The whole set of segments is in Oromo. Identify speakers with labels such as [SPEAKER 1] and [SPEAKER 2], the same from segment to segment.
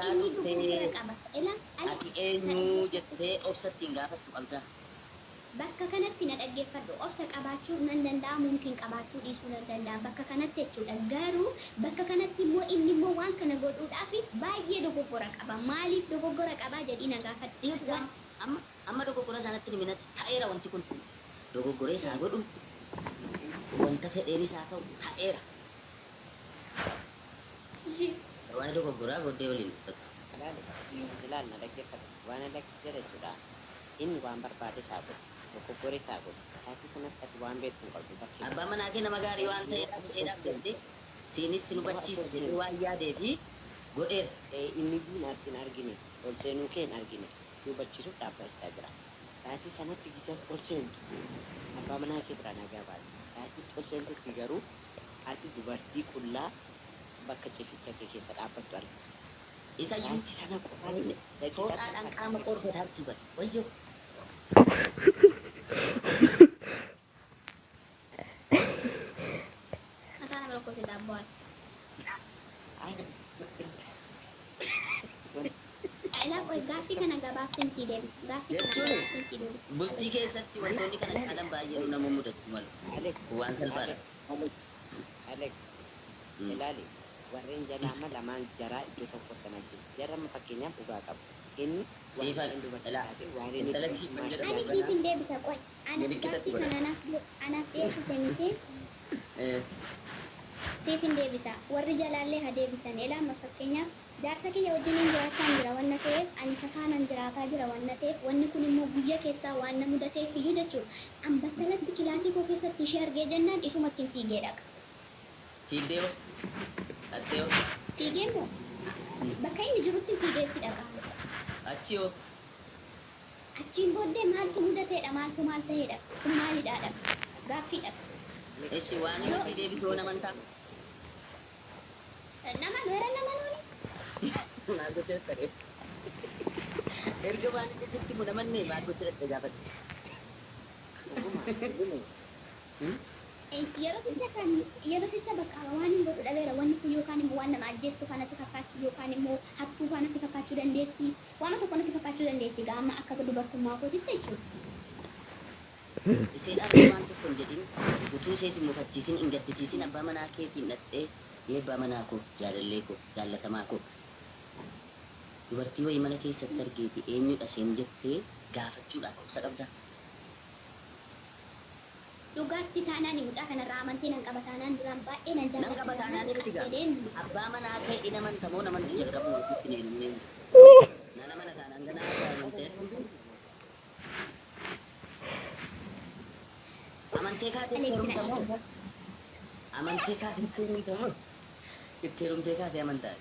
[SPEAKER 1] Egaa
[SPEAKER 2] inni dogoggora
[SPEAKER 1] dhuftee
[SPEAKER 2] qaba. Elaan
[SPEAKER 1] ati eenyu jettee obsatti hin gaafattu qabda.
[SPEAKER 2] bakka kanatti na dhaggeeffadhu. Obsa qabaachuu nan danda'a, mumkin qabaachuu dhiisuu nan danda'a. Bakka kanatti jechuudha. Garuu bakka kanatti immoo inni immoo waan kana godhuudhaaf baay'ee dogoggora qaba. Maaliif dogoggora qabaa jedhii na gaafadhu.
[SPEAKER 1] Dhiyeesgaa amma dogoggora sanatti ni minati ta'eera wanti kun dogoggoree isaa godhu wanta fedheenis haa ta'u ta'eera. Waan dogoggoraa booddee waliin
[SPEAKER 3] ilaali na dhaggeeffadhu waan alaksi jedha jechuudha inni waan barbaade isaa godhu dogoggoree isaa godhu isaatii sanatti ati waan beektu hin qabdu bakkee
[SPEAKER 1] abbaa manaa kee nama gaarii waan ta'eef seedhaaf jedhee siinis si hubachiisa jedhee waan yaadee fi godheera.
[SPEAKER 3] inni duun arsin argine ol seenuu kee hin argine si hubachiisuuf dhaabbachaa jira isaatii sanatti gisatti ol seentu abbaa manaa kee bira nagaa baate isaatii ol seentutti garuu ati dubartii qullaa bakka ciisicha kee keessa dhaabbattu argina.
[SPEAKER 1] Isa
[SPEAKER 3] Isaatii sana qofaan
[SPEAKER 1] fooxaadhaan qaama qorfata harti bada wayyo.
[SPEAKER 2] Mataa nama tokkotti daabboo ati. Ilaa qoy gaaffii kana gabaabseen sii deebisa. Gaaffii kana
[SPEAKER 1] Jechuun
[SPEAKER 2] gabaabseen sii deebisa.
[SPEAKER 1] bultii keessatti wantoonni kana caalan baay'ee nama mudachuu malu. Waan salphaadha.
[SPEAKER 3] Alex, ilaali warreen jalaama lamaan jaraa iddoo tokkotti najjisa. Jarrama fakkeenyaaf dhugaa qabu. Inni
[SPEAKER 1] Siifan intala siifan
[SPEAKER 2] Ani
[SPEAKER 1] jedhamu.
[SPEAKER 2] siifin deebisa qoy. Ana
[SPEAKER 1] Milikkita
[SPEAKER 2] gaaffii
[SPEAKER 1] godha.
[SPEAKER 2] kana anaaf dhiyeessite miti. Siifin deebisa. Warri jalaallee haa deebisan. Ilaama fakkeenyaaf jaarsa kiyya wajjiniin jiraachaa jira wanna ta'eef ani isa kaanaan jiraataa jira wanna ta'eef wanni kun immoo guyya keessaa waan na mudateef iyyuu jechuudha. An battalatti kilaasii koo keessatti ishee argee jennaan isumatti hin fiigee dhaqa.
[SPEAKER 1] Fiiddee hoo? Dhattee hoo?
[SPEAKER 2] Fiigee moo? Bakka inni jirutti fiigeetti dhaqa.
[SPEAKER 1] Achi hoo?
[SPEAKER 2] Achiin booddee maaltu mudateedha maaltu maal ta'eedha kun maalidhaa dhaqa. Gaaffiidha.
[SPEAKER 1] Eessi waan akkasii deebisuu namantaa?
[SPEAKER 2] Nama weera nama nooni.
[SPEAKER 1] Maal gochuu ta'e? Erga waan inni sitti mudamanne maal gochuu ta'e gaafate?
[SPEAKER 2] Yeroo sicha bakka waan hin godhu dhabeera wanni kun yookaan immoo waan nama ajjeestu kanatti fakkaatti yookaan immoo hattuu kanatti fakkaachuu dandeessi waama tokko natti fakkaachuu dandeessi gaama akka dubartummaa kootitti jechuudha.
[SPEAKER 1] Isheen argamaan tokko hin jedhin utuu ishee si mufachiisin hin gaddisiisin abbaa manaa keetiin dhattee abbaa manaa koo jaalallee koo jaallatamaa koo dubartii wayii mana keessatti argeeti eenyudha isheen jettee gaafachuudhaaf obsa qabda.
[SPEAKER 2] Dhugaatti taanaan mucaa kanarraa amantii nan qaba taanaan duraan baay'ee nan
[SPEAKER 1] Nan qaba taanaan irratti gaafata. Abbaa manaa kee in amantamoo namantu jalqabu ofiitti hin heerumne. Nana mana taanaan ganaa isaa himtee. Amantee kaatee itti heerumtamoo? Amantee kaatee itti heerumtamoo? Itti heerumtee kaatee amantaa.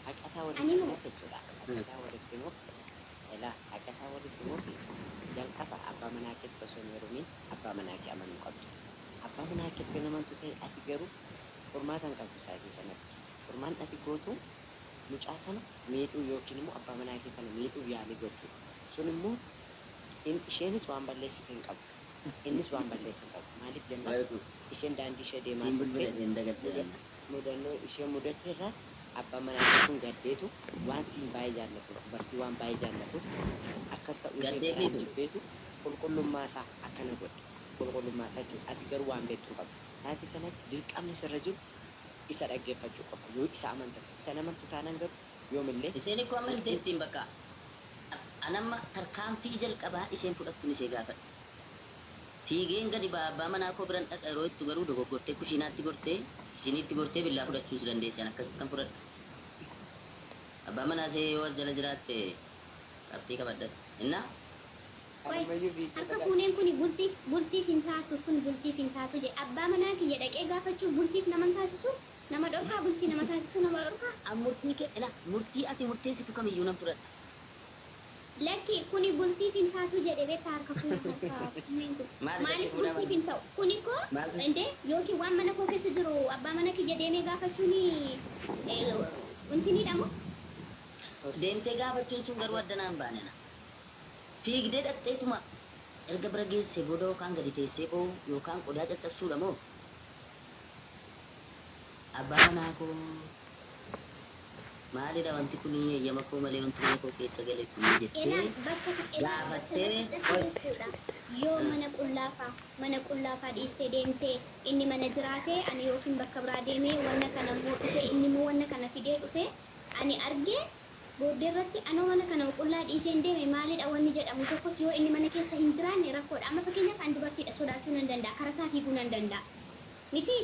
[SPEAKER 3] Haqasaa walitti himuuf jechuudha. Haqasaa walitti himuuf haqasaa walitti himuuf jalqaba abbaa manaa keetti osoo hin heerumin abbaa manaa kee amanuu qabdu. Abbaa manaa keetti namantu ta'e ati garuu furmaata hin qabdu isaatii sanatti. Furmaan ati gootu mucaa sana miidhuu yookiin immoo abbaa manaa kee sana miidhuuf yaalii gochuu. Sun immoo isheenis waan balleessite hin qabu. Innis waan balleessite qabu. Maaliif jennaan isheen daandii ishee deemaa turte mudannoo ishee mudatte irraa abbaa manaa kun gaddeetu waan siin baay'ee jaallatu dubartii waan baay'ee jaallatuuf akkas ta'uu ishee jibbeetu qulqullummaa isaa akkana godhe qulqullummaa isaa jechuudha ati garuu waan beektu qabu saatii sanatti dirqamni sirra jiru isa dhaggeeffachuu qaba yoo isa amantu isa namantu taanaan garuu yoomillee
[SPEAKER 1] Isheen ikkoo amma himtee ittiin bakka anamma tarkaanfii jalqabaa isheen fudhattuun ishee gaafadha. Fiigeen gadi abbaa manaa koo biran dhaqa yeroo itti garuu dogoggortee kushiinaatti gortee ishiniitti gortee billaa fudhachuus dandeessan akkasittan fudhadha. Abbaa manaa see yoo jala jiraatte qabxii qabadhate. Innaa
[SPEAKER 2] Harka kunneen kun bultiif hin taatu tun bultiif hin taatu jedhe abbaa manaa kiyya dhaqee gaafachuuf bultiif nama taasisu nama dhorkaa bultii nama taasisu nama dhorkaa.
[SPEAKER 1] murtii kee ila murtii ati murteessitu kamiyyuu nan fudhadha.
[SPEAKER 2] Lakki kuni bultiif hin taatu jedhe beektaa harka kunneen kun. Maaliif bultiif hin ta'u? Kuni koo indee yookiin waan mana koo keessa jiru abbaa mana kiyya deemee gaafachuun wanti ni dhamu.
[SPEAKER 1] Deemtee gaafachuun sun garuu addanaan baanena. Fiigdee dhaqxeetuma erga bira geessee booda yookaan gadi teessee boo'u yookaan qodaa caccabsuudha moo? abbaa manaa koo maalidha wanti kun eeyyama koo malee wanti mana koo keessa gale kun
[SPEAKER 2] Elaan
[SPEAKER 1] jettee
[SPEAKER 2] bakka
[SPEAKER 1] gaafattee
[SPEAKER 2] jechuudha. Yoo mana qullaafaa dhiistee deemtee inni mana jiraate ani yookiin bakka biraa deemee wanna kana immoo dhufe inni immoo wanna kana fidee dhufe ani argee booddee irratti anoo mana kana qullaa dhiisee hin deeme maalidha wanni jedhamu tokkos yoo inni mana keessa hin jiraanne rakkoodha. Amma fakkeenyaaf an dubartiidha sodaachuu nan danda'a karaa isaa fiiguu nan danda'a miti.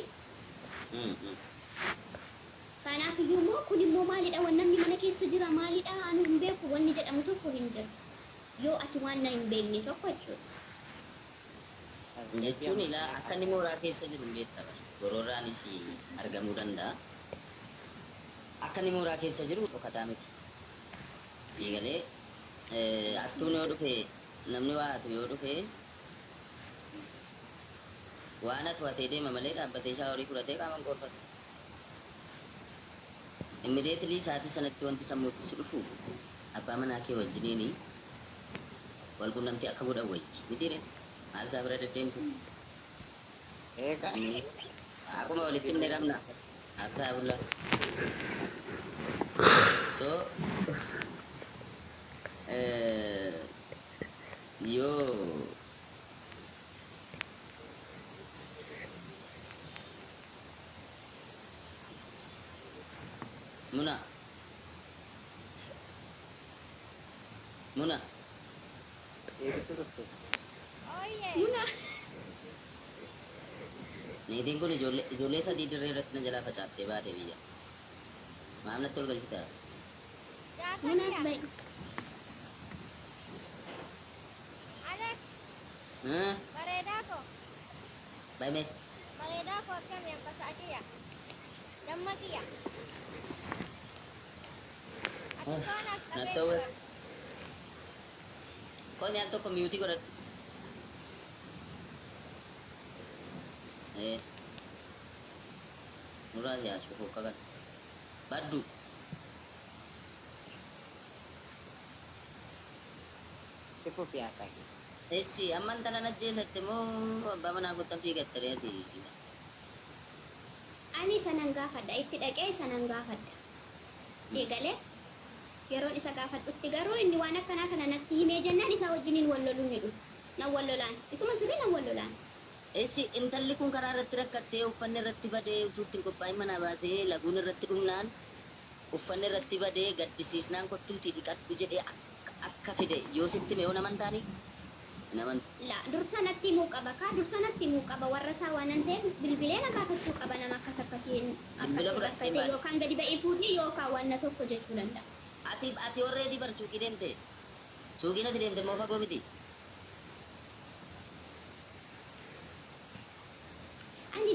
[SPEAKER 2] Kanaaf iyyuu immoo kun immoo maalidha waan namni mana keessa jira maalidha anu hin beeku wanni jedhamu tokko hin jiru. Yoo ati waan na hin beekne tokko jechuudha.
[SPEAKER 1] jechuun ilaa akka inni mooraa keessa jiru hin beekta bara. Gororraanis argamuu danda'a. Akka inni mooraa keessa jiru dhokataa miti. Sii galee hattuun yoo dhufe namni waa hatu yoo dhufe waan hatu hatee deema malee dhaabbatee shaaworii fudhatee qaaman gorfata. Immediately sa'aatii sanatti wanti sammuutti si dhufu abbaa manaa kee wajjiniini wal quunnamtii akka godhan wayiiti miti ree maal isaa bira deddeemtu
[SPEAKER 3] Egaa
[SPEAKER 1] akkuma walitti himne qabna akka bulla so yoo Muna.
[SPEAKER 3] deebisuu dhufte.
[SPEAKER 2] Muna
[SPEAKER 1] Niitiin kun ijoollee sadii dirree irratti na jalaa facaaftee baatee biyya. Maamnatti ol galchita.
[SPEAKER 2] munaas ba'i.
[SPEAKER 4] Alex,
[SPEAKER 1] Hah?
[SPEAKER 4] bareedaa koo.
[SPEAKER 1] Baime.
[SPEAKER 4] Bareedaa koo akkami abbasaa kiyya. Damma kiyya. Ati toonaaf qabee
[SPEAKER 1] Nattawwe.
[SPEAKER 4] jira.
[SPEAKER 1] Kau mial tokko miyuutii godhadhu. Nurraa si haa cufuuf kakan. Baddu.
[SPEAKER 3] Ifu piyaasaa kee.
[SPEAKER 1] Essi amman tana najjeesatte moo abbaa manaa gottan fiigatte reeti.
[SPEAKER 2] Ani sanan gaafadha itti dhaqee sanan gaafadha. Eegalee yeroon isa gaafadhutti garuu inni waan akkanaa kana natti himee jennaan isaa wajjiniin wal loluu ni dhufu. Nan wal lolaan. Isuma sirrii nan wal lolaan.
[SPEAKER 1] Essi intalli kun karaa irratti rakkattee uffanni irratti badee utuutti hin qophaa'in manaa baatee laguun irratti dhumnaan uffanni irratti badee gaddisiisnaan kottuutii dhiqadhu jedhee akka fide yoo sitti mee naman taanii naman
[SPEAKER 2] La dursa natti himuu qaba kaa dursa natti himuu qaba warra isaa waan an ta'eef bilbilee na gaafachuu qaba nama akkas akkasiin
[SPEAKER 1] Bilbila
[SPEAKER 2] akkasii
[SPEAKER 1] fudhattee
[SPEAKER 2] rakkate
[SPEAKER 1] baadhi.
[SPEAKER 2] yookaan gadi ba'ee fuudhii yookaan waan na tokko jechuu danda'a.
[SPEAKER 1] ati warreedi bar suuqii deemte suuqiin ati deemte moo fagoo miti
[SPEAKER 2] Ani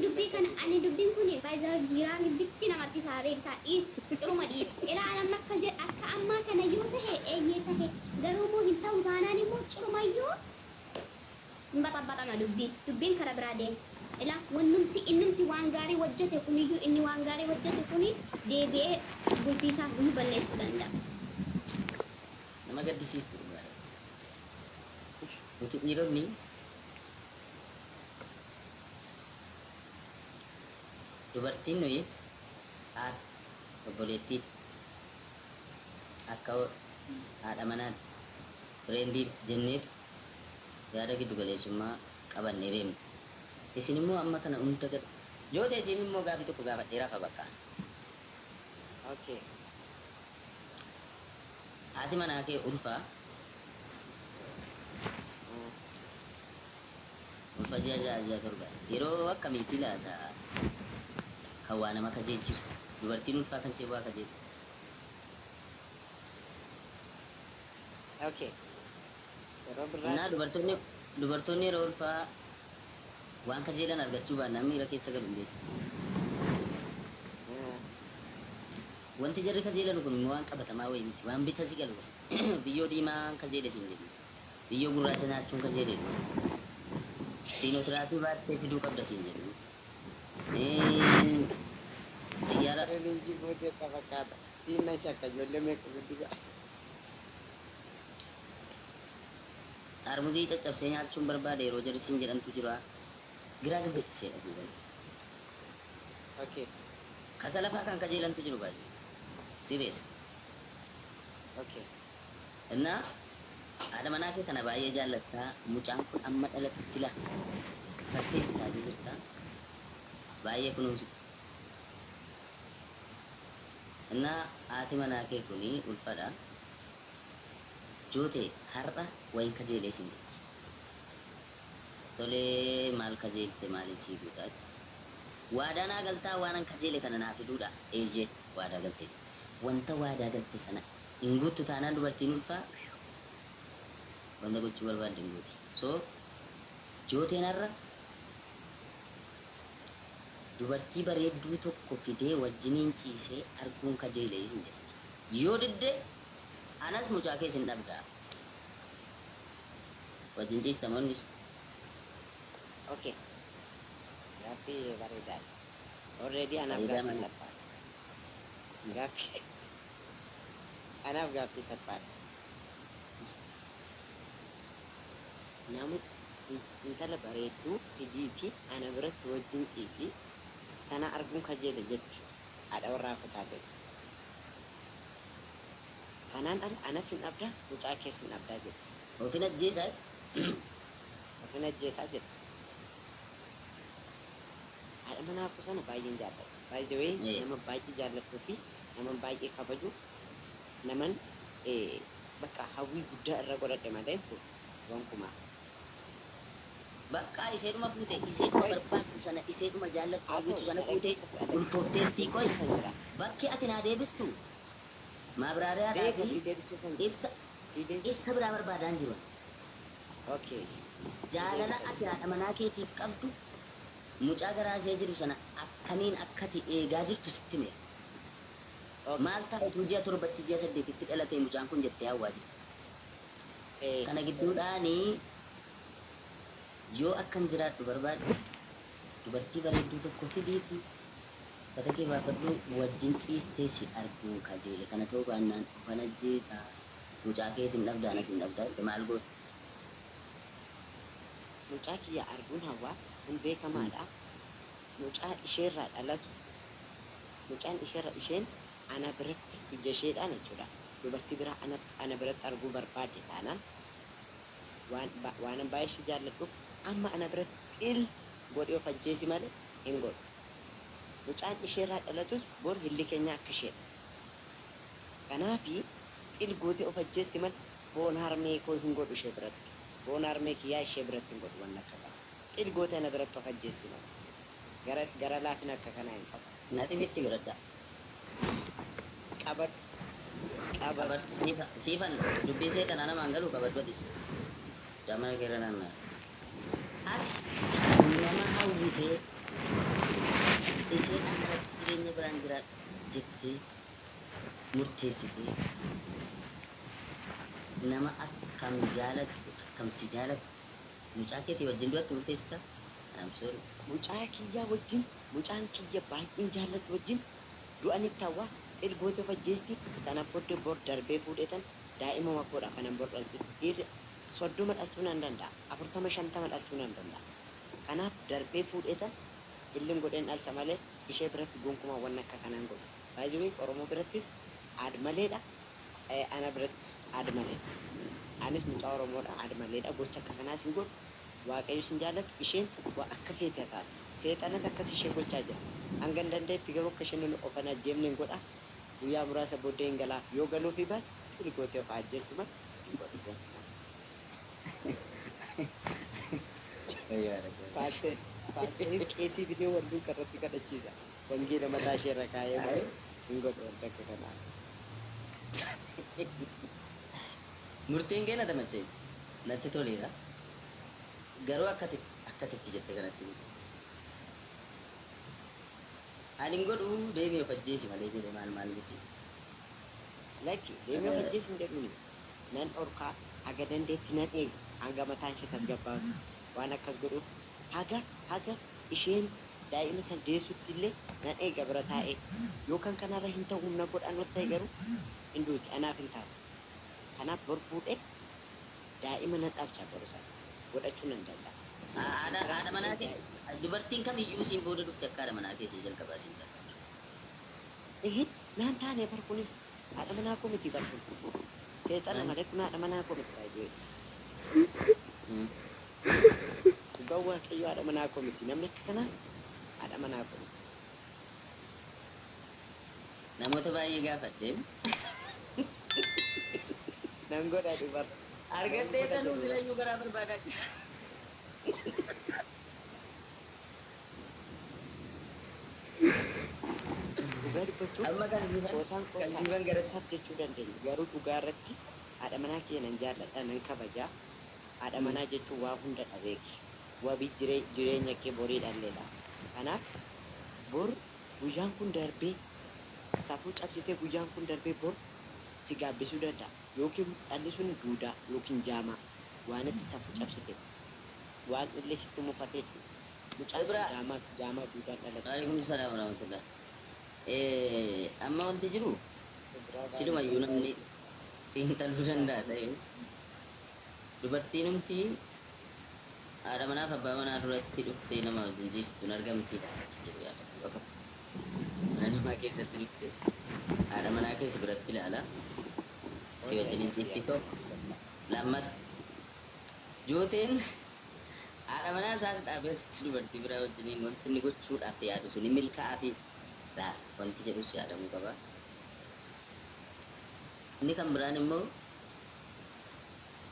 [SPEAKER 2] dubbiin kun faayidaa giiraan bifti namatti taaree taa'is ciruma dhiis ilaalan akka ammaa kana yoo tahe eeyyee tahe garuu immoo hin ta'u taanaan immoo cirumayyuu hin baxaxama dubbiin kara biraa deema ilaa innumti waan gaarii hojjete kuniyyuu inni waan gaarii hojjete kuni deebi'ee bultii isaa nu balleessuu danda'a.
[SPEAKER 1] nama gaddisiistu dhugaadha nuti dhiironni dubartiin nuyi haadha obboleettii akka haadha manaati fireendii jenneetu yaada giddu galeessummaa qabannee deemna isin immoo amma kana hunda gad joote isin immoo gaafii tokko gaafadhee rafa bakka
[SPEAKER 3] Okay.
[SPEAKER 1] haati manaa kee ulfaa ulfa ji'a torba yeroo akkamiitii laata kan waa nama kajeelchisu dubartiin ulfaa kan seebaa kajeelu
[SPEAKER 3] Okay. Yeroo
[SPEAKER 1] innaa
[SPEAKER 3] biraatti
[SPEAKER 1] dubartoonni yeroo ulfaa waan kajeelan argachuu baannaan miira keessa galu hin beektu wanti jarri kajeelan kun immoo waan qabatamaa wayii miti waan bita si galu biyyoo diimaa kajeele siin jedhu biyyoo gurraacha nyaachuun kajeele siinotiraatii baattee fiduu qabda siin jedhu xiyyaara
[SPEAKER 3] Training bootee fakkaata. Siinna shakka ijoollee meeqa guddisaa.
[SPEAKER 1] xaarmuzii caccabsee nyaachuun barbaade yeroo jarri siin jedhantu jira giraa gaggatiseedha siin bali
[SPEAKER 3] Okay.
[SPEAKER 1] Kasala fa'aa kan kajeelantu jiru baay'ee. Serious.
[SPEAKER 3] Okay.
[SPEAKER 1] Innaa haadha manaa kee kana baay'ee jaallattaa mucaan kun amma dhalatutti la suspense taatee jirta baay'ee kunuunsita. Innaa haati manaa kee kuni ulfadha. Jootee har'a wayin kajeelee siin jetti. Tolee maal kajeelte maaliif sii guutaa jetti. Waadaa naa galtaa waanan kajeele kana naa fiduudha. Eejee waadaa galte. Wanta waadaa galte sana hin guuttu taanaan dubartiin ulfaa wanta gochuu barbaadde hin guuti. So jooteen har'a dubartii bareedduu tokko fidee wajjiniin ciisee arguun kajeelee siin jetti. Yoo didde anas mucaa kee sin dhabdaa. Wajjin ciistamoonnis
[SPEAKER 3] Okay. Gaaffii bareedaa. Already anaaf
[SPEAKER 1] Bareedaa
[SPEAKER 3] gaaffii
[SPEAKER 1] malee.
[SPEAKER 3] salphaadha. Gaaffii anaaf gaaffii salphaadha. Nama intala bareedduu fidii fi ana biratti wajjin ciisii sana arguun kajeele jetti. Haadha warraa kutaate. Kanaan ala anas hin dhabdaa mucaa kees hin dhabdaa jetti.
[SPEAKER 1] ofin ajjeesaa
[SPEAKER 3] Ofin ajjeesaa jetti. Haadha manaa koo sana baay'een jaalladha. By the way, nama baay'ee jaalladhuu fi nama baay'ee kabaju naman bakka hawwii guddaa irra godhadhe malee kun gonkumaa.
[SPEAKER 1] bakka iseedhuma fuute iseedhuma barbaaddu sana iseedhuma jaallattu hawwitu sana fuute ulfoofteettii qoy bakki ati naa deebistu maabraariyaadhaa
[SPEAKER 3] Beeka
[SPEAKER 1] fi
[SPEAKER 3] si deebisuu kan
[SPEAKER 1] ibsa biraa barbaadaan jiru
[SPEAKER 3] Okay.
[SPEAKER 1] jaalala ati haadha manaa keetiif qabdu mucaa garaasee jiru sana akkamiin akkati eegaa jirtu sitti mee maal ta'utu ji'a torbatti ji'a saddeetitti dhalatee mucaan kun jettee hawwaa jirti. Kana gidduudhaanii yoo akkan jiraadhu barbaaddu dubartii bareedduu tokko fidiiti uffata kee baafadhu wajjin ciistee si arguun kajeele kana ta'uu baannaan ufan ajjeesaa mucaa kee sin dhabdaa na sin dhabdaa maal gootu.
[SPEAKER 3] Mucaa kiyya arguun hawaa kun beekamaadha. Mucaa isheerraa dhalatu mucaan isheen ana biratti ija isheedhaan jechuudha. Dubartii biraa ana biratti arguu barbaadde taanaan waan baay'ee ishee jaalladhuuf amma ana biratti il godhee of ajjeesi malee hin godhu. Mucaan isheerraa dhalatus bor hilli keenya akka isheedha. Kanaafi il gootee of ajjeesti malee foon harmee koo hin godhu ishee biratti. Foon harmee kiyyaa ishee biratti hin godhu waan akka kana. Il gootee ana biratti of ajjeesti malee. Gara laafina akka kanaa hin qabu.
[SPEAKER 1] Nativitti godhadha.
[SPEAKER 3] Qabad.
[SPEAKER 1] Siifan dubbii seetanaa namaan galuu qabadhu atis. Jaamana keerra naannaa. Ati nama hawwitee isheen akkanatti jireenya biraan jiraadha jettee murteessitee nama akkam jaalattu akkam si jaalattu mucaa keetii wajjin duratti murteessita. Sorry.
[SPEAKER 3] Mucaan kiyya baay'een jaalladhu wajjin du'anitti hawaa xilgootee of ajjeesti sana booddee bor darbee fuudhetan daa'ima makkoodha kanan bor dhalchu dhiirri 30 dhalchuu nan danda'a 40-50 dhalchuu nan danda'a kanaaf darbee fuudhetan illim godheen dhalcha malee ishee biratti gonkumaa waan akka kanaan godhu baay'ee Oromoo birattis aadmaleedha ana birattis aadmaleedha anis mucaa Oromoodha aadmaleedha gocha akka kanaas hin godhu waaqayyo sin jaallattu isheen waa akka feete taate seexanat akkas ishee gochaa jira hanga hin dandeetti garuu akka isheen ofan ajjeemne hin godha guyyaa muraasa booddee hin galaa yoo galuu fi baate xilgootee of ajjeestu malee hin godhu. Faatee qeesii bidee walduu karratti kadhachiisa wangeela mataa ishee irra kaayee malee hin godhu wanta akka kanaa.
[SPEAKER 1] Murtiin kee natti macheef natti toleera. Garuu akkatitti jette kanatti ani hin godhu deemee of ajjeesi malee jedhe maal miti.
[SPEAKER 3] Lakki deemee of ajjeesi hin jedhuni nan dhorkaa haga dandeetti nan eega hanga mataan ishee tasgabbaatu waan akkas godhuuf haga isheen daa'ima san deessutti illee nan eega bira taa'ee yookaan kanarra hin ta'u humna godhan wal ta'e garuu hin duuti anaaf hin taatu kanaaf bor fuudhee daa'ima nan dhalcha boru sana godhachuu nan danda'a.
[SPEAKER 1] Haadha manaati dubartiin kamiyyuu siin booda dhufte akka haadha manaa keessee jalqabaa siin taate.
[SPEAKER 3] naan taane bar kunis haadha manaa koo miti bar kun. Seexana malee kun haadha manaa koo miti baay'ee. Dhugaan waaqayyo haadha manaa koo miti namni akka kanaa haadha manaa koo miti.
[SPEAKER 1] Namoota baay'ee gaafadheen.
[SPEAKER 3] Nan godha dubar.
[SPEAKER 1] Argattee tanuu silayyuu garaa barbaadaa jira.
[SPEAKER 3] Dhugaa dubbachuun
[SPEAKER 1] Amma kan siifan gara
[SPEAKER 3] qosaaf jechuu dandeenya. Garuu dhugaa irratti haadha manaa kee nan jaalladha nan kabajaa. Haadha manaa jechuun waa hunda dhabeeki. Wabii jireenya kee borii dhalleedha. Kanaaf bor guyyaan kun darbee safuu cabsitee guyyaan kun darbee bor si gaabbisuu danda'a. Yookiin dhalli sun duudaa yookiin jaamaa waan itti safuu cabsite waan illee sitti mufatee mucaan jaamaa duudaan dhalate.
[SPEAKER 1] Waalaikum salaam warahmatullah. Amma wanti jiru silumayyuu namni xiinxaluu danda'a ta'e dubartiin humti haadha manaaf abbaa manaa duratti dhuftee nama wajjin ciistuun argamtiidha jedhu yaadamu qofa. Mana namaa keessatti dhuftee haadha manaa keessa biratti ilaala. Si wajjin hin ciisti tokko. Lammata jooteen haadha manaa isaas dhaabees dubartii biraa wajjiniin wanti inni gochuudhaaf yaadu sun hin milkaa'aa fi laala wanti jedhus yaadamuu qaba. Inni kan biraan immoo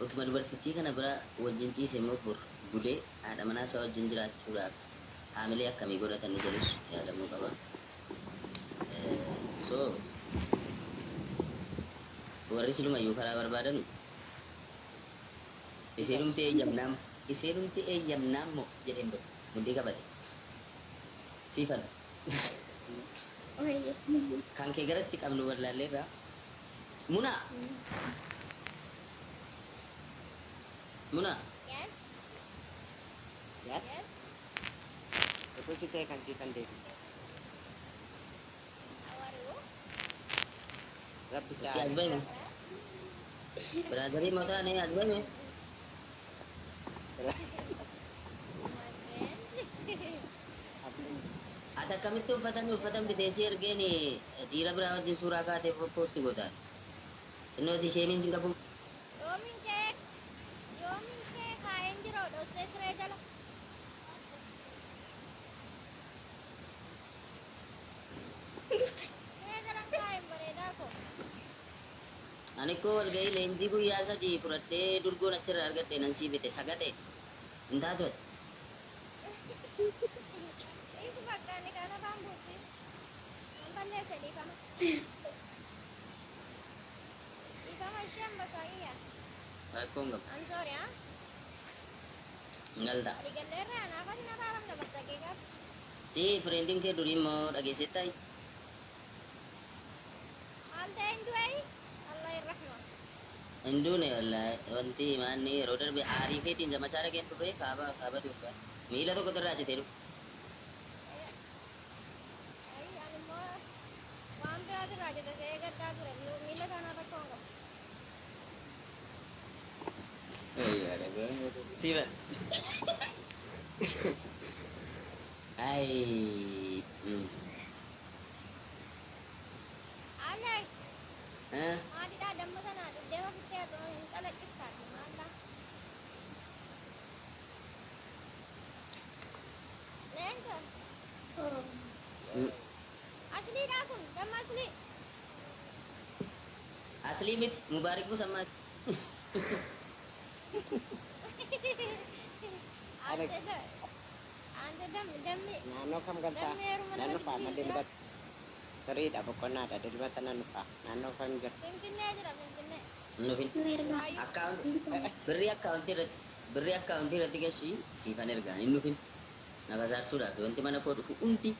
[SPEAKER 1] utuma dubartittii kana bira wajjin ciise immoo bulee haadha manaa isaa wajjin jiraachuudhaaf haamilee akkamii godhatan ni jedhus yaadamuu qaba. So warri silumayyuu karaa barbaadan iseenumti eeyyamnaam moo jedheen tokko mudhii qabate siifan kan kee garatti qabnu wallaalleerraa munaa
[SPEAKER 4] Yes.
[SPEAKER 3] Yes.
[SPEAKER 4] Yes.
[SPEAKER 3] Itu si teh kan siifan deebis.
[SPEAKER 4] How are you?
[SPEAKER 3] Rabbi
[SPEAKER 1] Meski azbai mo Berazari mau tahu nih azbai mo
[SPEAKER 4] My friend.
[SPEAKER 1] Ada kami tuh ufatan bidesi ergeni dira berawat di Surakarta post gotan. Ino si Shemin Singapura.
[SPEAKER 4] Yoomin kee kaa'een jiru dhossee siree jala. Siree jala kaa'een bareedaa koo.
[SPEAKER 1] Ani ko walgahii leenjii guyyaa sadii fudhadhee durgoon achirraa argadhee nan siifite sagate hin taatu ati.
[SPEAKER 4] Isi bakka inni kana afaan buusi. Nan balleesse dhiifama. Dhiifama ishee ambasaayyaa.
[SPEAKER 1] Rakkoon qabu.
[SPEAKER 4] I'm sorry, ah.
[SPEAKER 1] Ngalta.
[SPEAKER 4] Waliigalleerraa anaaf ati na baaramna battaqee gaafti.
[SPEAKER 1] Si friendin kee durii immoo dhageessittaa?
[SPEAKER 4] Maal ta'e hin du'e? Allah irrahma.
[SPEAKER 1] Hin duune wallahi wanti maanni yeroo darbe aarii keetiin zamachaa dhageen turre kaaba tuufa. Miila tokko irraa citee dhufe.
[SPEAKER 4] Ay, ani immoo waan biraatirraa jedhasee gaddaa ture. Miila kanaa rakkoo hin qabu.
[SPEAKER 1] Siapa? Hai.
[SPEAKER 4] Alex,
[SPEAKER 1] Hah?
[SPEAKER 4] maaliidhaa damma sana duddeema fittee atoo hin calaqqistaati maalidhaa? Leenca, asliidhaa kun damma aslii.
[SPEAKER 1] Asli miti, Mubarak Musammad.
[SPEAKER 3] Alex.
[SPEAKER 4] Ante dammi
[SPEAKER 3] Naannoo kam galtaa?
[SPEAKER 4] dammi heeruma nama
[SPEAKER 3] Naannoo fa'a
[SPEAKER 4] jijjiirraa.
[SPEAKER 3] dilbata. Sirriidha boqonnaadha dilbata naannoo fa'a. Naannoo kam jira?
[SPEAKER 4] Finfinnee jira Finfinnee.
[SPEAKER 1] Nufin. Account. Birri account irratti gashi siifan ergaan hin nufin. Nagasar sudah. Wanti mana koo dhufu hundi